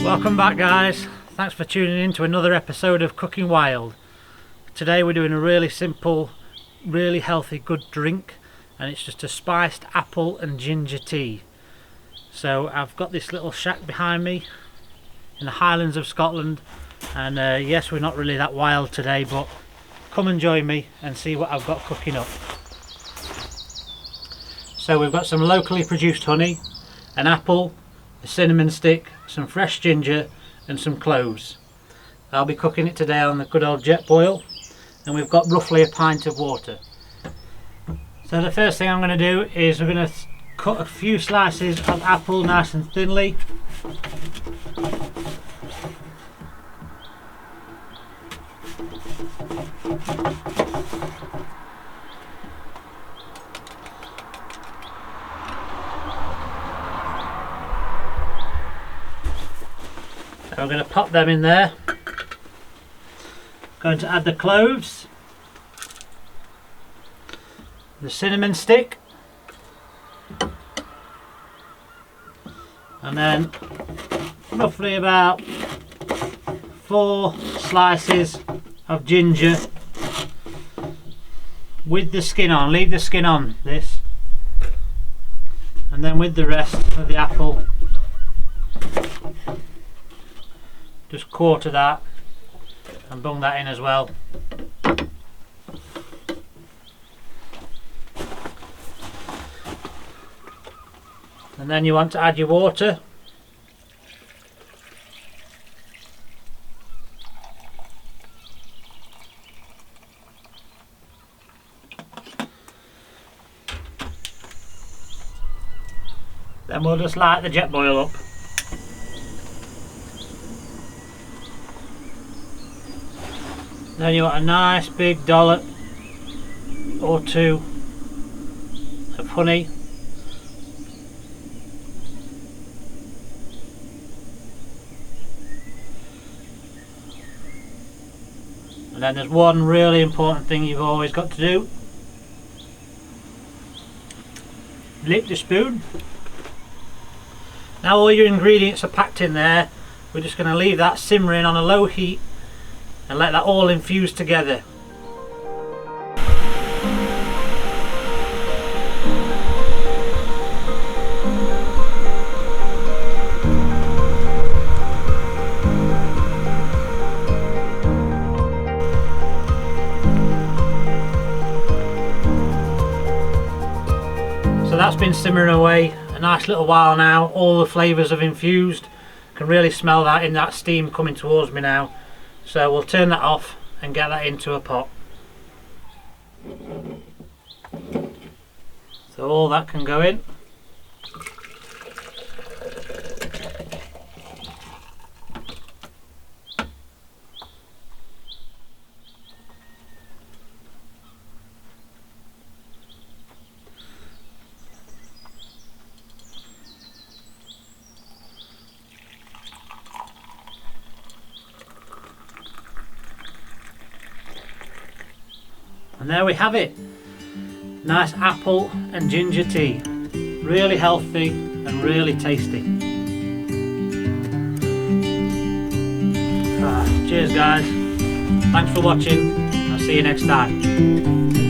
Welcome back, guys. Thanks for tuning in to another episode of Cooking Wild. Today we're doing a really simple, really healthy, good drink, and it's just a spiced apple and ginger tea. So I've got this little shack behind me in the Highlands of Scotland, and yes, we're not really that wild today, but come and join me and see what I've got cooking up. So we've got some locally produced honey, an apple, a cinnamon stick, some fresh ginger and some cloves. I'll be cooking it today on the good old jet boil, and we've got roughly a pint of water. So the first thing I'm going to do is we're going to cut a few slices of apple nice and thinly. So I'm going to pop them in there. Going to add the cloves, the cinnamon stick, and then roughly about 4 slices of ginger with the skin on. Leave the skin on this, and then with the rest of the apple, just quarter that and bung that in as well. And then you want to add your water. Then we'll just light the jet boil up. Then you want a nice big dollop or 2 of honey. And then there's one really important thing you've always got to do. Lick the spoon. Now all your ingredients are packed in there. We're just going to leave that simmering on a low heat and let that all infuse together. So that's been simmering away a nice little while now. All the flavours have infused. Can really smell that in that steam coming towards me now. So we'll turn that off and get that into a pot. So all that can go in. And there we have it. Nice apple and ginger tea. Really healthy and really tasty. Cheers, guys. Thanks for watching. I'll see you next time.